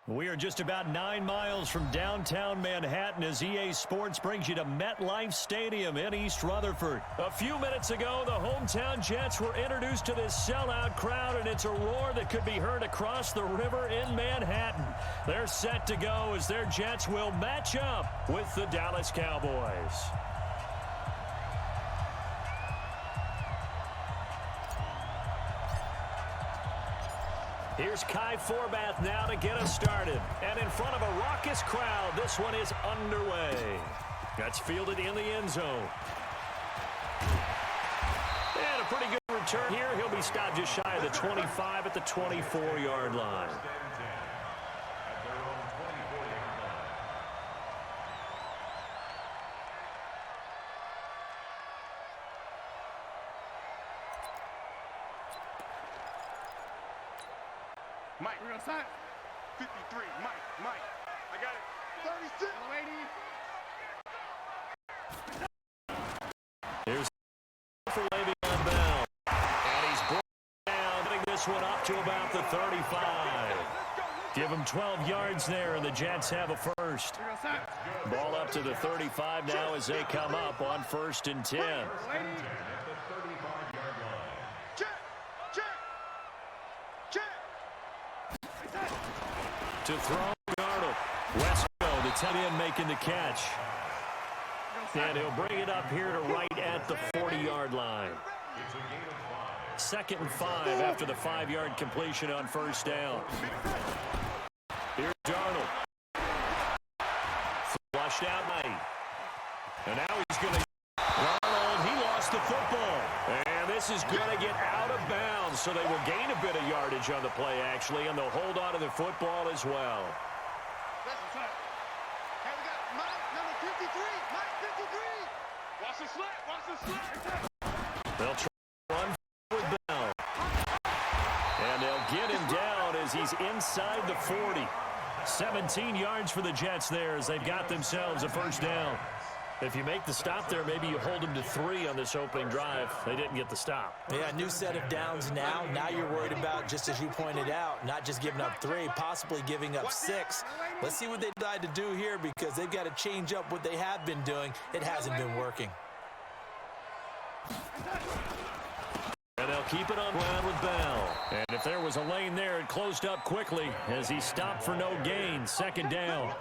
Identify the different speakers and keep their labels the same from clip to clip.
Speaker 1: We are just about 9 miles from downtown Manhattan as EA Sports brings you to MetLife Stadium in East Rutherford. A few minutes ago, the hometown Jets were introduced to this sellout crowd, and it's a roar that could be heard across the river in Manhattan. They're set to go as their Jets will match up with the Dallas Cowboys. Here's Kai Forbath now to get us started. And in front of a raucous crowd, this one is underway. That's fielded in the end zone. And a pretty good return here. He'll be stopped just shy of the 25 at the 24-yard line.
Speaker 2: Mike, we're outside. 53, Mike. I got it. 36. Lady.
Speaker 1: Here's for Le'Veon Bell. And he's brought down, getting this one up to about the 35. Give him 12 yards there, and the Jets have a first. Ball up to the 35 now as they come up on 1st and 10. To throw, Darnold. Wesco, the tight end, making the catch. And he'll bring it up here to right at the 40-yard line. 2nd and 5 after the 5-yard completion on 1st down. Here's Darnold. Flushed out right. And now he's going to... Darnold, he lost the football. And this is going to get out of bounds, so they will gain a bit of yardage on the play, actually, and they'll hold on to the football as well. They'll try to run with Bell. And they'll get him down as he's inside the 40. 17 yards for the Jets there as they've got themselves a 1st down. If you make the stop there, maybe you hold them to 3 on this opening drive. They didn't get the stop.
Speaker 3: Yeah, new set of downs now. Now you're worried about, just as you pointed out, not just giving up 3, possibly giving up 6. Let's see what they decide to do here because they've got to change up what they have been doing. It hasn't been working.
Speaker 1: And they'll keep it on ground with Bell. And if there was a lane there, it closed up quickly as he stopped for no gain. 2nd down.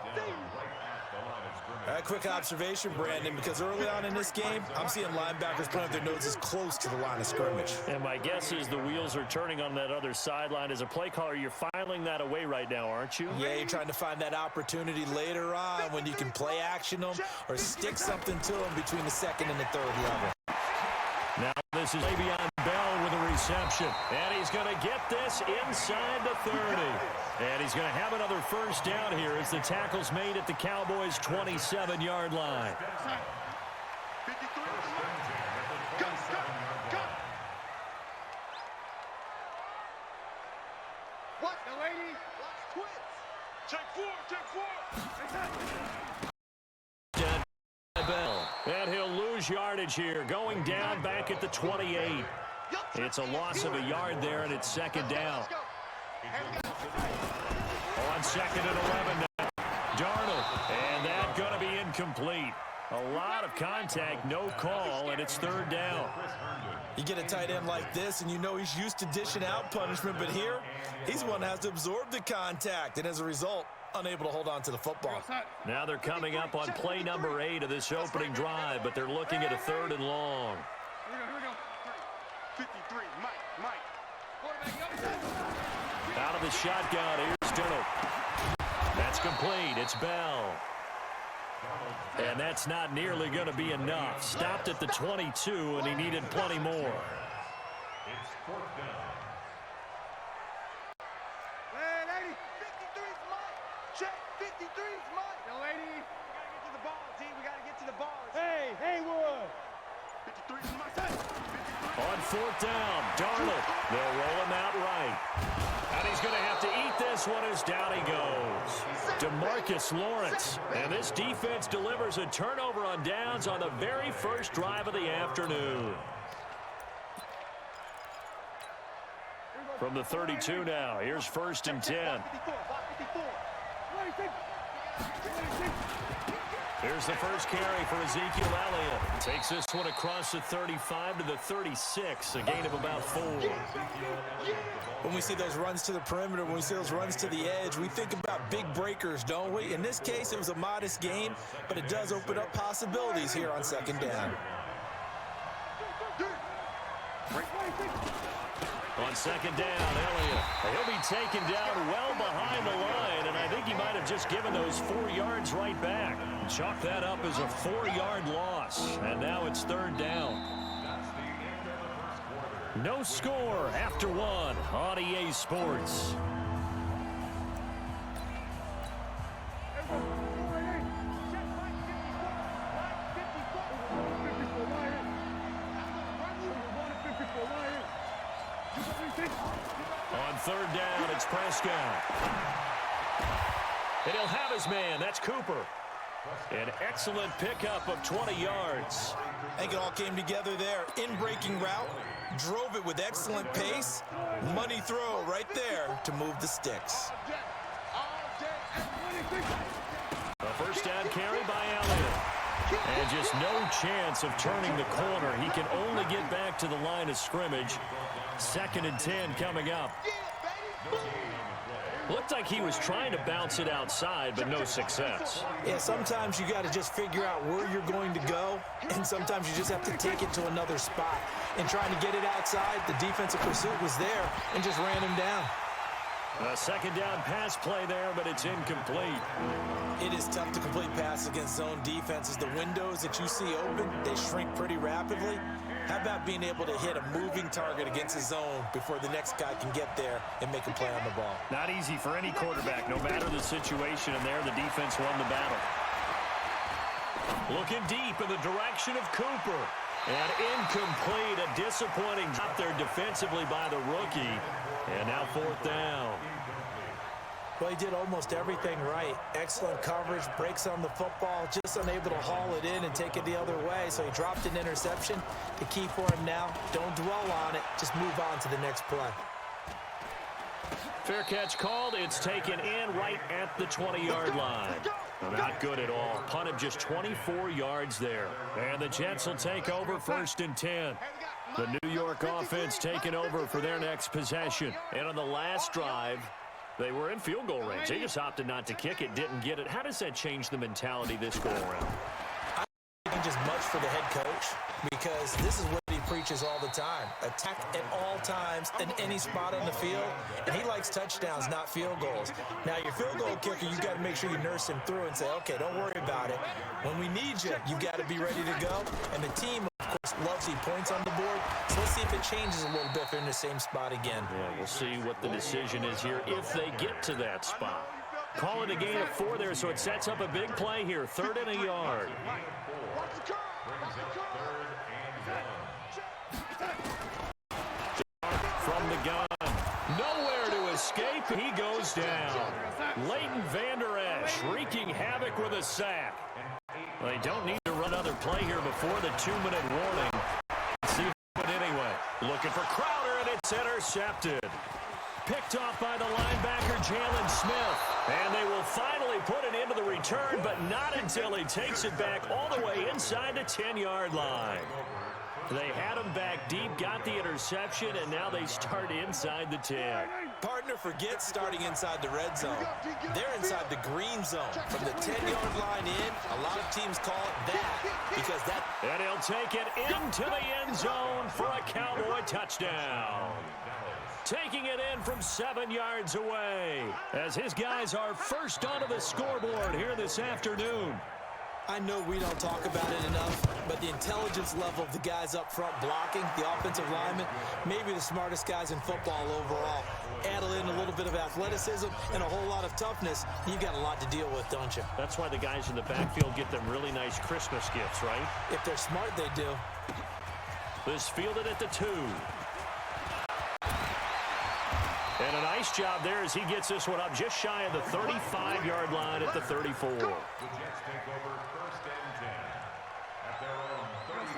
Speaker 3: A quick observation, Brandon, because early on in this game, I'm seeing linebackers putting up their noses close to the line of scrimmage.
Speaker 1: And my guess is the wheels are turning on that other sideline. As a play caller, you're filing that away right now, aren't you?
Speaker 3: Yeah, you're trying to find that opportunity later on when you can play action them or stick something to them between the 2nd and the 3rd level.
Speaker 1: Now this is Le'Veon Bell with a reception. And he's going to get this inside the 30. And he's going to have another 1st down here as the tackle's made at the Cowboys' 27-yard line.
Speaker 2: What the lady? Twins. Check 4.
Speaker 1: Bell. And he'll lose yardage here, going down back at the 28. It's a loss of a yard there, and it's 2nd down. On 2nd and 11 now. Darnold. And that's going to be incomplete. A lot of contact, no call, and it's 3rd down.
Speaker 3: You get a tight end like this, and you know he's used to dishing out punishment, but here, he's the one that has to absorb the contact, and as a result, unable to hold on to the football.
Speaker 1: Now they're coming up on play number 8 of this opening drive, but they're looking at a 3rd and long.
Speaker 2: Here we go. 53, Mike.
Speaker 1: Out of the shotgun, here's Darnold. That's complete. It's Bell. And that's not nearly going to be enough. Stopped at the 22, and he needed plenty more.
Speaker 2: It's 4th down. Hey, lady. 53's Mike. Check. 53's Mike. Yo, lady. We got to get to the ball, T. We got to get to the ball. Hey, Haywood. 53's Mike.
Speaker 1: On 4th down, Darnold. They'll roll him out right. And he's going to have to eat this one as down he goes. DeMarcus Lawrence. And this defense delivers a turnover on downs on the very first drive of the afternoon. From the 32 now, here's 1st and 10. Here's the first carry for Ezekiel Elliott. Takes this one across the 35 to the 36, a gain of about 4.
Speaker 3: When we see those runs to the perimeter, when we see those runs to the edge, we think about big breakers, don't we? In this case, it was a modest gain, but it does open up possibilities here on second down.
Speaker 1: On second down, Elliott. He'll be taken down well behind the line, and I think he might have just given those 4 yards right back. Chalk that up as a 4-yard loss, and now it's third down. No score after 1 on EA Sports. On third down, it's Prescott. And he'll have his man. That's Cooper. An excellent pickup of 20 yards.
Speaker 3: I think it all came together there. In-breaking route, drove it with excellent pace. Money throw right there to move the sticks.
Speaker 1: A first down carry by Elliott. And just no chance of turning the corner. He can only get back to the line of scrimmage. 2nd and 10 coming up. Looked like he was trying to bounce it outside, but no success.
Speaker 3: Yeah, sometimes you got to just figure out where you're going to go, and sometimes you just have to take it to another spot. And trying to get it outside, the defensive pursuit was there and just ran him down.
Speaker 1: A second down pass play there, but it's incomplete.
Speaker 3: It is tough to complete passes against zone defenses. The windows that you see open, they shrink pretty rapidly. How about being able to hit a moving target against a zone before the next guy can get there and make a play on the ball?
Speaker 1: Not easy for any quarterback, no matter the situation, and there the defense won the battle. Looking deep in the direction of Cooper. And incomplete, a disappointing job there defensively by the rookie. And now 4th down.
Speaker 3: Well, he did almost everything right. Excellent coverage, breaks on the football, just unable to haul it in and take it the other way. So he dropped an interception. The key for him now, don't dwell on it. Just move on to the next play.
Speaker 1: Fair catch called. It's taken in right at the 20-yard line. Not good at all. Punted just 24 yards there. And the Jets will take over 1st and 10. The New York offense taking over for their next possession. And on the last drive, they were in field goal range. They just opted not to kick it, didn't get it. How does that change the mentality this go around?
Speaker 3: I don't think just much for the head coach, because this is what he preaches all the time. Attack at all times in any spot on the field. And he likes touchdowns, not field goals. Now, your field goal kicker, you've got to make sure you nurse him through and say, okay, don't worry about it. When we need you, you've got to be ready to go. And the team, of course, loves the points on the board. So let's see if it changes a little bit if they're in the same spot again.
Speaker 1: Yeah, we'll see what the decision is here if they get to that spot. Call it a gain of 4 there, so it sets up a big play here. 3rd and a yard. From the gun. Nowhere to escape. He goes down. Leighton Vander Esch wreaking havoc with a sack. They don't need to run another play here before the 2-minute warning. See it anyway. Looking for Crowder, and it's intercepted. Picked off by the linebacker, Jalen Smith. And they will finally put it into the return, but not until he takes it back all the way inside the 10-yard line. They had him back deep, got the interception, and now they start inside the 10.
Speaker 3: Partner forgets starting inside the red zone. They're inside the green zone. From the 10-yard line in, a lot of teams call it that because that...
Speaker 1: And he'll take it into the end zone for a Cowboy touchdown. Taking it in from 7 yards away as his guys are first onto the scoreboard here this afternoon.
Speaker 3: I know we don't talk about it enough, but the intelligence level of the guys up front blocking, the offensive linemen, maybe the smartest guys in football overall. Add in a little bit of athleticism and a whole lot of toughness, you've got a lot to deal with, don't you?
Speaker 1: That's why the guys in the backfield get them really nice Christmas gifts, right?
Speaker 3: If they're smart, they do.
Speaker 1: This fielded at the 2. And a nice job there as he gets this one up just shy of the 35-yard line at the 34.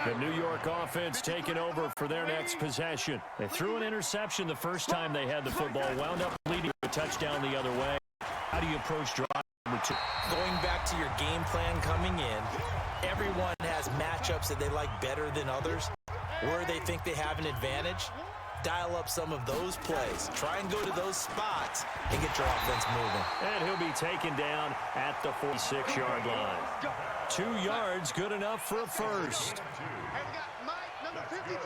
Speaker 1: The New York offense taking over for their next possession. They threw an interception the first time they had the football, wound up leading a touchdown the other way. How do you approach drive number 2.
Speaker 3: Going back to your game plan coming in, everyone has matchups that they like better than others, where they think they have an advantage. Dial up some of those plays. Try and go to those spots and get your offense moving.
Speaker 1: And he'll be taken down at the 46-yard line. 2 yards, good enough for a first.
Speaker 2: Hey, we got Mike, number 53.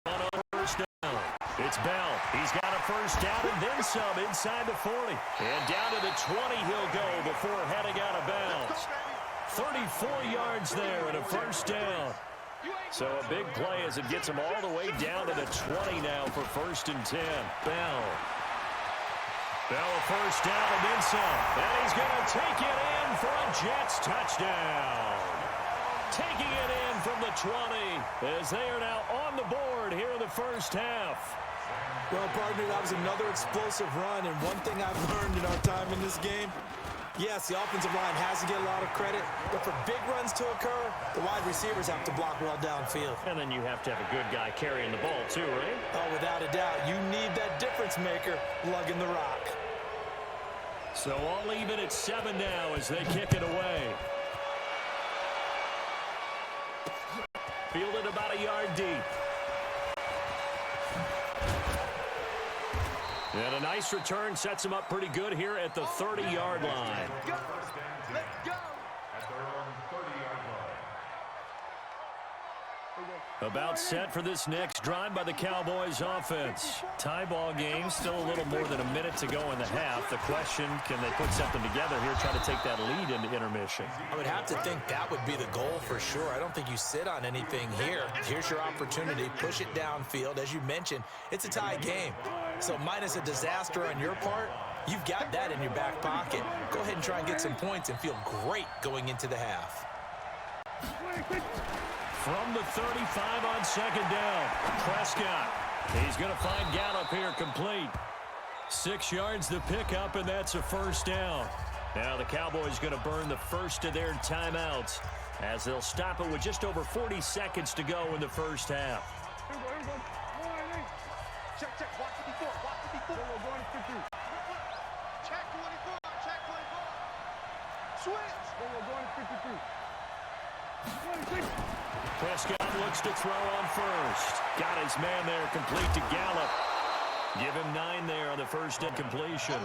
Speaker 1: On a first down. It's Bell. He's got a first down and then some inside the 40. And down to the 20 he'll go before heading out of bounds. 34 yards there and a first down. So a big play as it gets him all the way down to the 20 now for first and 10. Bell a first down and then some. And he's going to take it in for a Jets touchdown. Taking it in from the 20 as they are now on the board here in the first half.
Speaker 3: Well, partner, that was another explosive run, and one thing I've learned in our time in this game, yes, the offensive line has to get a lot of credit, but for big runs to occur, the wide receivers have to block well downfield.
Speaker 1: And then you have to have a good guy carrying the ball too, right?
Speaker 3: Oh, without a doubt. You need that difference maker lugging the rock.
Speaker 1: So all even at 7 now as they kick it away. Fielded about a yard deep. And a nice return sets him up pretty good here at the 30-yard line.
Speaker 2: Let's go.
Speaker 1: About set for this next drive by the Cowboys offense. Tie ball game, still a little more than a minute to go in the half. The question, can they put something together here, try to take that lead into intermission?
Speaker 3: I would have to think that would be the goal for sure. I don't think you sit on anything here. Here's your opportunity. Push it downfield. As you mentioned, it's a tie game. So minus a disaster on your part, you've got that in your back pocket. Go ahead and try and get some points and feel great going into the half.
Speaker 1: From the 35 on second down, Prescott. He's going to find Gallup here complete. 6 yards the pickup, and that's a first down. Now the Cowboys going to burn the first of their timeouts as they'll stop it with just over 40 seconds to go in the first half.
Speaker 2: Check, watch it before, We're going to 50. Check 24. Switch. We're going to 53.
Speaker 1: Prescott looks to throw on first. Got his man there, complete to Gallup. Give him 9 there on the first incompletion.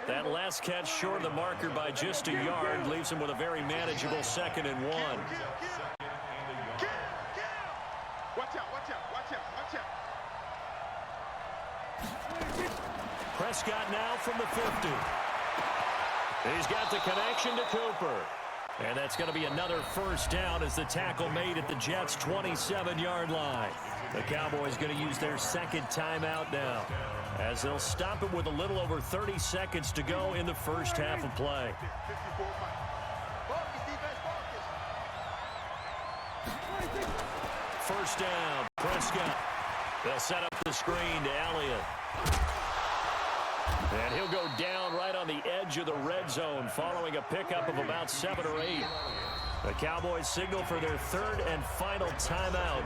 Speaker 1: That last catch short of the marker by just a yard leaves him with a very manageable 2nd and 1.
Speaker 2: Watch out.
Speaker 1: Prescott now from the 50. He's got the connection to Cooper. And that's going to be another first down as the tackle made at the Jets' 27-yard line. The Cowboys going to use their second timeout now as they'll stop it with a little over 30 seconds to go in the first half of play. First down, Prescott. They'll set up the screen to Elliott. And he'll go down right on the edge of the red zone following a pickup of about 7 or 8. The Cowboys signal for their third and final timeout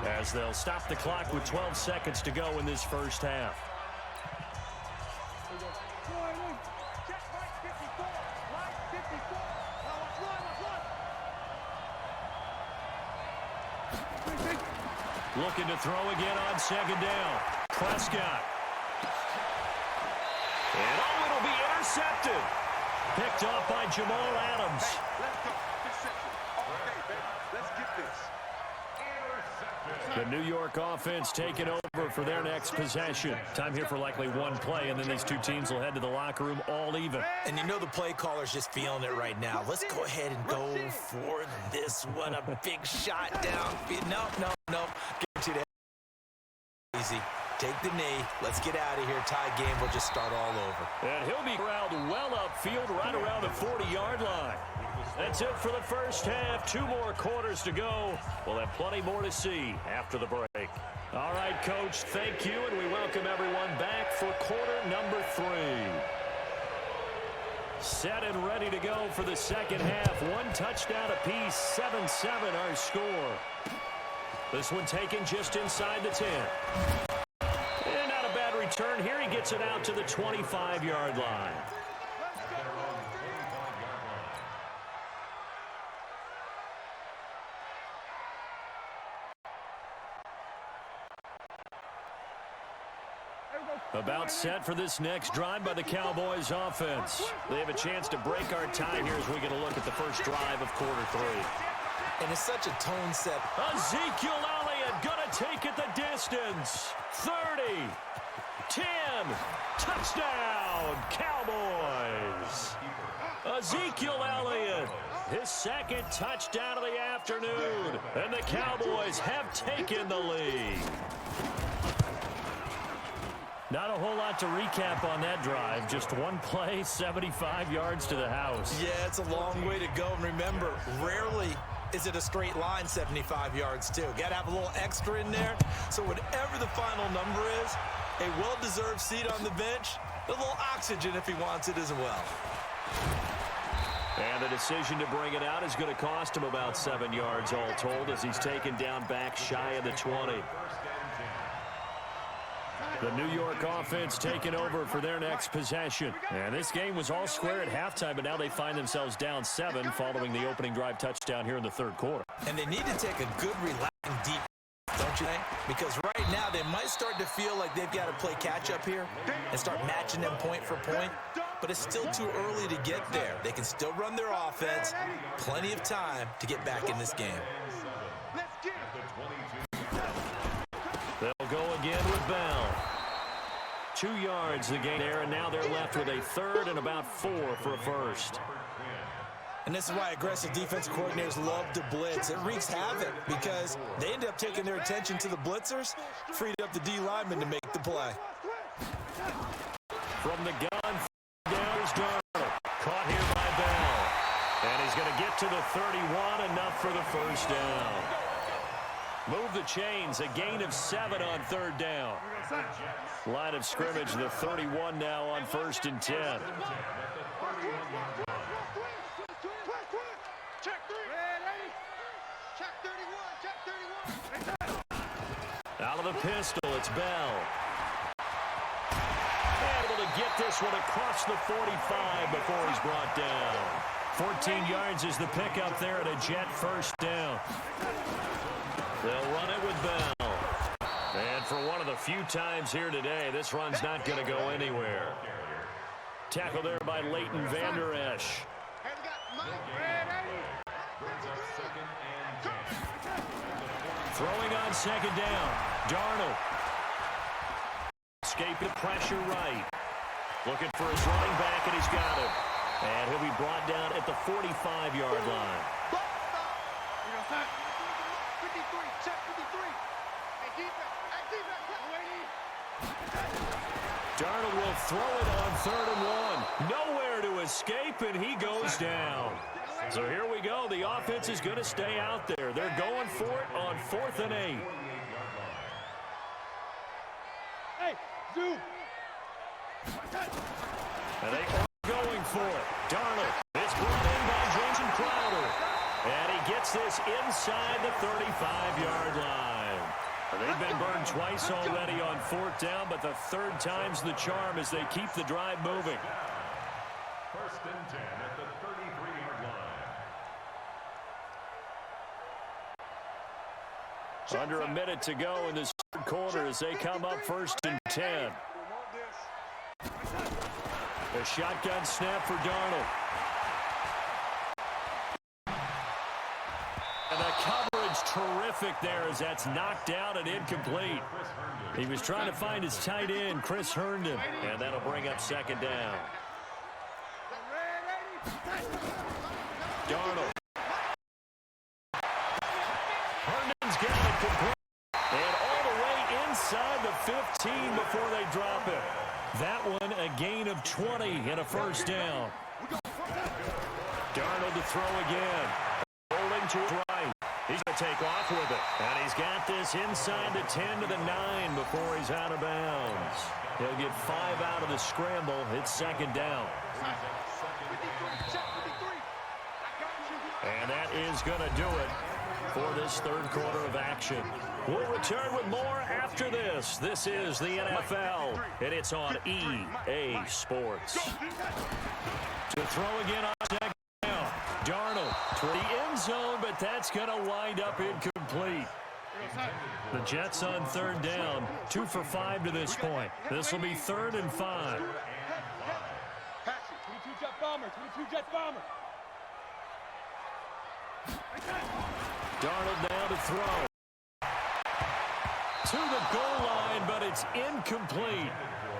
Speaker 1: as they'll stop the clock with 12 seconds to go in this first half. Looking to throw again on second down. Prescott. And it'll be intercepted. Picked off by Jamal Adams.
Speaker 2: Let's go. Interception. Okay, baby. Let's get this.
Speaker 1: The New York offense taking over for their next possession. Time here for likely one play, and then these two teams will head to the locker room all even.
Speaker 3: And you know the play caller's just feeling it right now. Let's go ahead and go for this one. A big shot downfield. No. Get you that easy. Take the knee. Let's get out of here. Tie game will just start all over.
Speaker 1: And he'll be corralled well upfield right around the 40-yard line. That's it for the first half. 2 more quarters to go. We'll have plenty more to see after the break. All right, Coach, thank you, and we welcome everyone back for quarter number 3. Set and ready to go for the second half. 1 touchdown apiece, 7-7 our score. This one taken just inside the 10. return here. He gets it out to the 25-yard line. About set for this next drive by the Cowboys offense. They have a chance to break our tie here as we get a look at the first drive of quarter 3.
Speaker 3: And it's such a tone set.
Speaker 1: Ezekiel Elliott gonna take it the distance. 30, 10, touchdown, Cowboys. Ezekiel Elliott, his second touchdown of the afternoon. And the Cowboys have taken the lead. Not a whole lot to recap on that drive. Just one play, 75 yards to the house.
Speaker 3: Yeah, it's a long way to go. And remember, rarely is it a straight line 75 yards, too. Got to have a little extra in there. So whatever the final number is, a well-deserved seat on the bench, a little oxygen if he wants it as well.
Speaker 1: And the decision to bring it out is going to cost him about 7 yards all told as he's taken down back shy of the 20. The New York offense taking over for their next possession. And this game was all square at halftime, but now they find themselves down 7 following the opening drive touchdown here in the third quarter.
Speaker 3: And they need to take a good, relaxing, deep, don't you think? Because right now they might start to feel like they've got to play catch-up here and start matching them point for point. But it's still too early to get there. They can still run their offense. Plenty of time to get back in this game.
Speaker 1: They'll go again with Bell. 2 yards the gain there, and now they're left with a third and about 4 for a first.
Speaker 3: And this is why aggressive defense coordinators love to blitz. It wreaks havoc because they end up taking their attention to the blitzers, freed up the D lineman to make the play.
Speaker 1: From the gun, down is Darnold. Caught here by Bell. And he's going to get to the 31, enough for the first down. Move the chains, a gain of 7 on third down. Line of scrimmage, the 31 now on 1st and 10. Out of the pistol, it's Bell. Able to get this one across the 45 before he's brought down. 14 yards is the pickup there at a Jet first down. They'll run it with Bell. And for one of the few times here today, this run's not going to go anywhere. Tackle there by Leighton Vander Esch. Throwing on second down. Darnold. Escape the pressure right. Looking for his running back, and he's got him. And he'll be brought down at the 45-yard line. Darnold will throw it on 3rd and 1. Nowhere to escape, and he goes down. So here we go. The offense is going to stay out there. They're going for it on 4th and 8.
Speaker 2: Hey, Zoo.
Speaker 1: And they are going for it. Darnold is brought in by Jason Crowder. And he gets this inside the 35-yard line. They've been burned twice already on 4th down, but the 3rd time's the charm as they keep the drive moving.
Speaker 4: 1st and 10 at the 33-yard line.
Speaker 1: Under a minute to go in this third quarter as they come up 1st and 10. A shotgun snap for Darnold. And the coverage terrific there as that's knocked down and incomplete. He was trying to find his tight end, Chris Herndon, and that'll bring up 2nd down. Darnold. Herndon's got it complete. And all the way inside the 15 before they drop it. That one a gain of 20 and a first down. Darnold to throw again. Rolling to his right. He's going to take off with it. And he's got this inside the 10 to the 9 before he's out of bounds. He'll get 5 out of the scramble. It's 2nd down. And that is going to do it for this third quarter of action. We'll return with more after this. This is the NFL, and it's on EA Sports. To throw again on second down. Darnold to the end zone, but that's going to wind up incomplete. The Jets on third down, 2 for 5 to this point. This will be 3rd and 5.
Speaker 2: 22 Jets Bombers, 22 Jets Bombers.
Speaker 1: Darnold now to throw. To the goal line, but it's incomplete.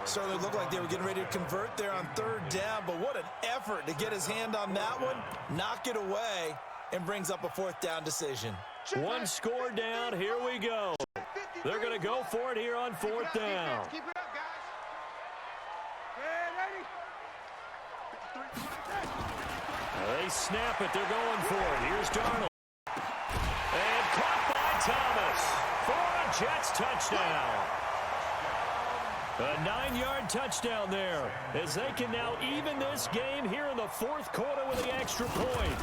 Speaker 3: Certainly looked like they were getting ready to convert there on third down, but what an effort to get his hand on that one, knock it away, and brings up a 4th down decision.
Speaker 1: 1 score down. Here we go. They're going to go for it here on 4th down.
Speaker 2: Keep it up, guys.
Speaker 1: They snap it. They're going for it. Here's Darnold. And caught by Thomas for a Jets touchdown. A 9-yard touchdown there as they can now even this game here in the 4th quarter with the extra point.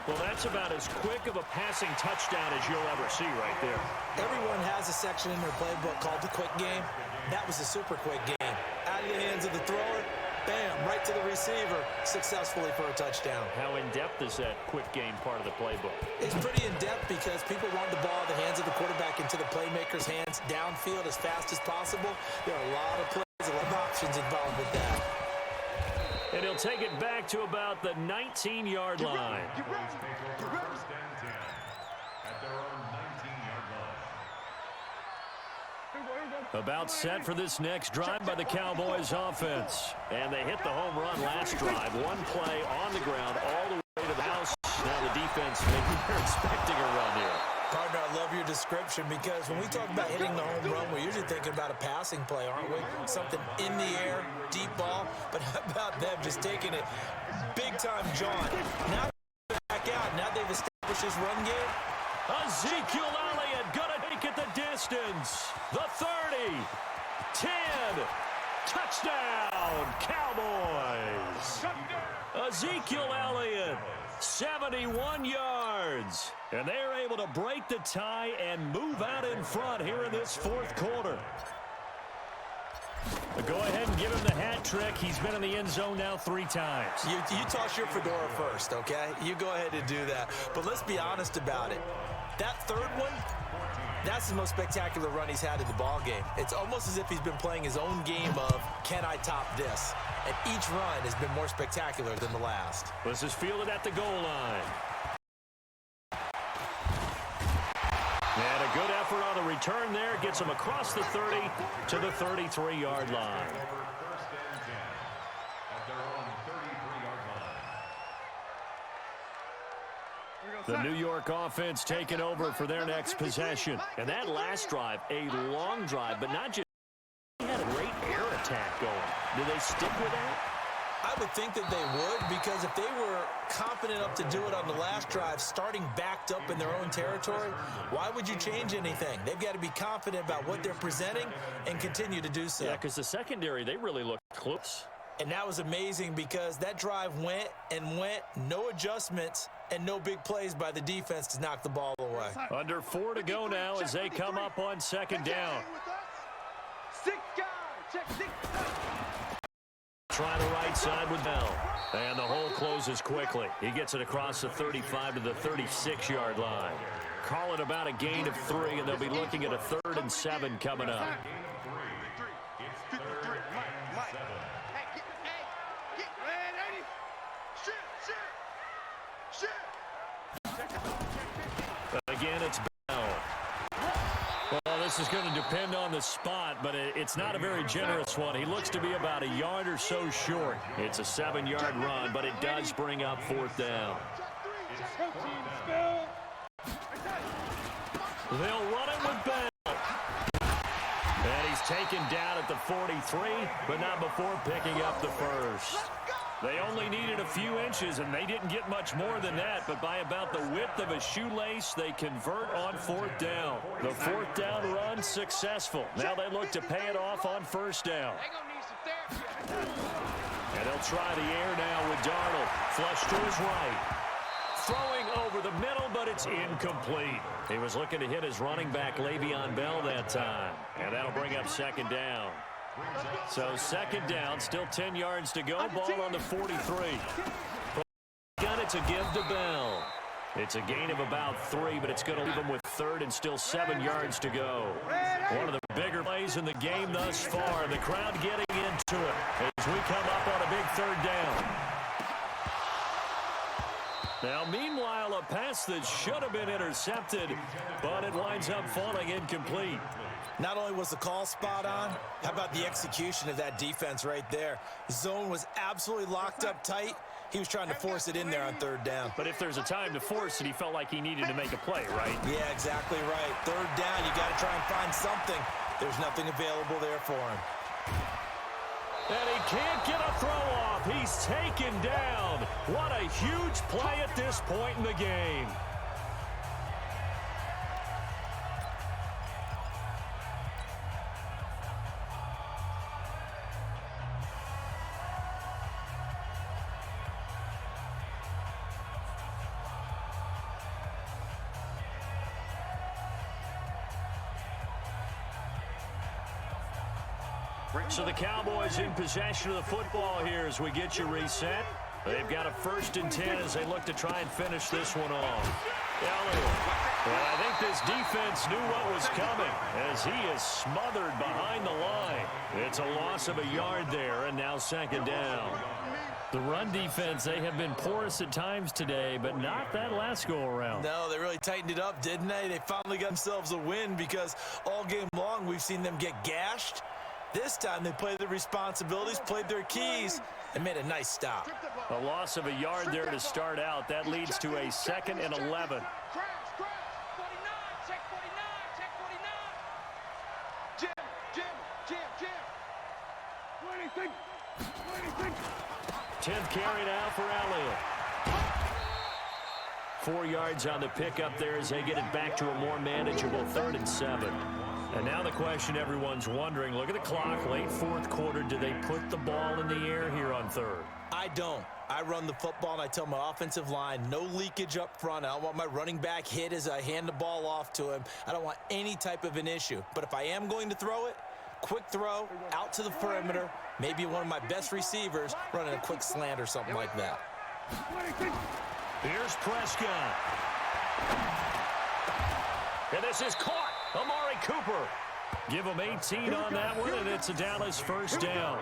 Speaker 1: Well, that's about as quick of a passing touchdown as you'll ever see right there.
Speaker 3: Everyone has a section in their playbook called the quick game. That was a super quick game. Out of the hands of the thrower, bam, right to the receiver, successfully for a touchdown.
Speaker 1: How in-depth is that quick game part of the playbook?
Speaker 3: It's pretty in-depth because people want the ball in the hands of the quarterback into the playmaker's hands downfield as fast as possible. There are a lot of plays, a lot of options involved with that.
Speaker 1: And he'll take it back to about the 19-yard line. About set for this next drive by the Cowboys offense. And they hit the home run last drive. 1 play on the ground all the way to the house. Now the defense, maybe they're expecting a run here.
Speaker 3: Partner, I love your description because when we talk about hitting the home run, we're usually thinking about a passing play, aren't we? Something in the air, deep ball. But how about them just taking it big-time John? Now they're back out. Now they've established this run game.
Speaker 1: Ezekiel Elliott gonna take it the distance. The 30, 10, touchdown, Cowboys. Ezekiel Elliott, 71 yards. And they're able to break the tie and move out in front here in this 4th quarter. But go ahead and give him the hat trick. He's been in the end zone now 3 times.
Speaker 3: You toss your fedora first, okay? You go ahead and do that. But let's be honest about it. That 3rd one, that's the most spectacular run he's had in the ball game. It's almost as if he's been playing his own game of, can I top this? And each run has been more spectacular than the last.
Speaker 1: This is fielded at the goal line. And a good effort on the return there. Gets him across the 30 to the 33-yard line. The New York offense taking over for their next possession. And that last drive, a long drive, but not just. They had a great air attack going. Do they stick with that?
Speaker 3: I would think that they would, because if they were confident enough to do it on the last drive, starting backed up in their own territory, why would you change anything? They've got to be confident about what they're presenting and continue to do so.
Speaker 1: Yeah, because the secondary, they really looked close.
Speaker 3: And that was amazing because that drive went and went, no adjustments, and no big plays by the defense to knock the ball away.
Speaker 1: Under 4 to go now as they come up on 2nd down.
Speaker 2: 6 guys, check 6 guys.
Speaker 1: Try the right side with Bell. And the hole closes quickly. He gets it across the 35 to the 36-yard line. Call it about a gain of 3, and they'll be looking at a 3rd and 7 coming up.
Speaker 4: It's 3rd and 7.
Speaker 1: Again, it's Bell. Well, this is going to depend on the spot, but it's not a very generous one. He looks to be about a yard or so short. It's a 7-yard run, but it does bring up 4th down. They'll run it with Bell. And he's taken down at the 43, but not before picking up the first. They only needed a few inches, and they didn't get much more than that, but by about the width of a shoelace, they convert on 4th down. The 4th down run successful. Now they look to pay it off on 1st down. And they'll try the air now with Darnold. Flush to his right. Throwing over the middle, but it's incomplete. He was looking to hit his running back, Le'Veon Bell, that time. And that'll bring up second down. So second down, still 10 yards to go. Ball on the 43. Got it to give to Bell. It's a gain of about 3, but it's going to leave him with third and still 7 yards to go. One of the bigger plays in the game thus far. The crowd getting into it as we come up on a big third down. Now, meanwhile, a pass that should have been intercepted, but it winds up falling incomplete.
Speaker 3: Not only was the call spot on, how about the execution of that defense right there? Zone was absolutely locked up tight. He was trying to force it in there on third down.
Speaker 1: But if there's a time to force it, he felt like he needed to make a play, right?
Speaker 3: Yeah, exactly right. Third down, you got to try and find something. There's nothing available there for him.
Speaker 1: And he can't get a throw off. He's taken down. What a huge play at this point in the game. So the Cowboys in possession of the football here as we get you reset. They've got a 1st and 10 as they look to try and finish this one off. And I think this defense knew what was coming as he is smothered behind the line. It's a loss of a yard there, and now second down. The run defense, they have been porous at times today, but not that last go-around.
Speaker 3: No, they really tightened it up, didn't they? They finally got themselves a win because all game long we've seen them get gashed. This time they played their responsibilities, played their keys, and made a nice stop.
Speaker 1: A loss of a yard there to start out. That leads to a 2nd and 11.
Speaker 2: Jim.
Speaker 1: 10th carry now for Elliott. 4 yards on the pickup there as they get it back to a more manageable 3rd and 7. And now the question everyone's wondering, look at the clock, late 4th quarter, do they put the ball in the air here on 3rd?
Speaker 3: I don't. I run the football, and I tell my offensive line, no leakage up front. I don't want my running back hit as I hand the ball off to him. I don't want any type of an issue. But if I am going to throw it, quick throw, out to the perimeter, maybe one of my best receivers running a quick slant or something like that.
Speaker 1: Here's Prescott. And this is caught. Amari Cooper. Give him 18 on that one, and it's a Dallas 1st down.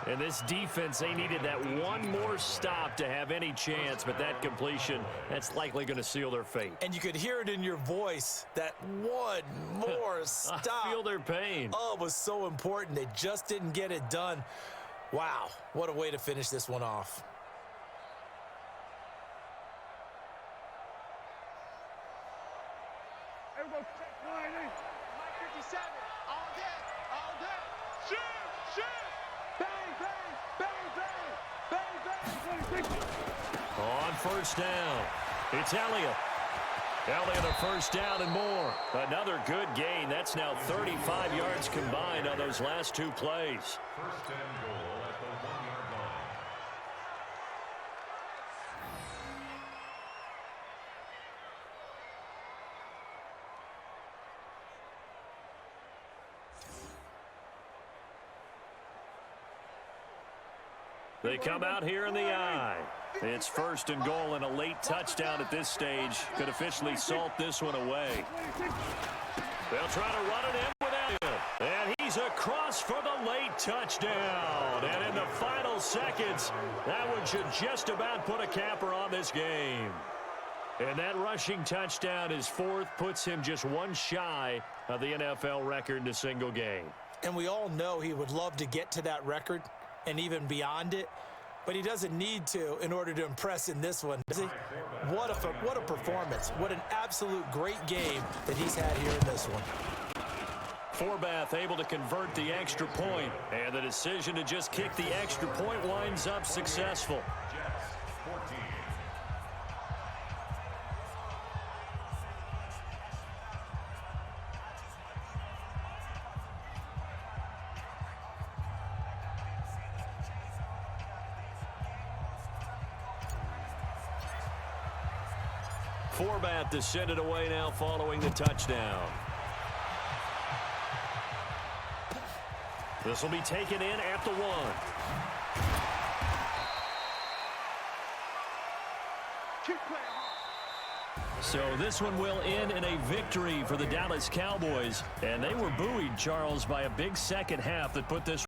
Speaker 1: And this defense, they needed that one more stop to have any chance, but that completion, that's likely going to seal their fate.
Speaker 3: And you could hear it in your voice, that one more stop.
Speaker 1: I feel their pain.
Speaker 3: Oh, it was so important. They just didn't get it done. Wow, what a way to finish this one off.
Speaker 1: On 1st down, it's Elliott. Elliott a 1st down and more. Another good gain. That's now 35 yards combined on those last 2 plays.
Speaker 4: 1st and goal at the 1-yard line.
Speaker 1: They come out here in the I. It's 1st and goal, and a late touchdown at this stage could officially salt this one away. They'll try to run it in with Elliott. And he's across for the late touchdown. And in the final seconds, that one should just about put a capper on this game. And that rushing touchdown is 4th, puts him just one shy of the NFL record in a single game.
Speaker 3: And we all know he would love to get to that record and even beyond it, but he doesn't need to in order to impress in this one, does he? What a performance. What an absolute great game that he's had here in this one.
Speaker 1: Forbath able to convert the extra point, and the decision to just kick the extra point winds up successful.
Speaker 4: Jets 14.
Speaker 1: Forbat to send it away now following the touchdown. This will be taken in at the 1.
Speaker 2: Keep playing hard.
Speaker 1: So this one will end in a victory for the Dallas Cowboys. And they were buoyed, Charles, by a big second half that put this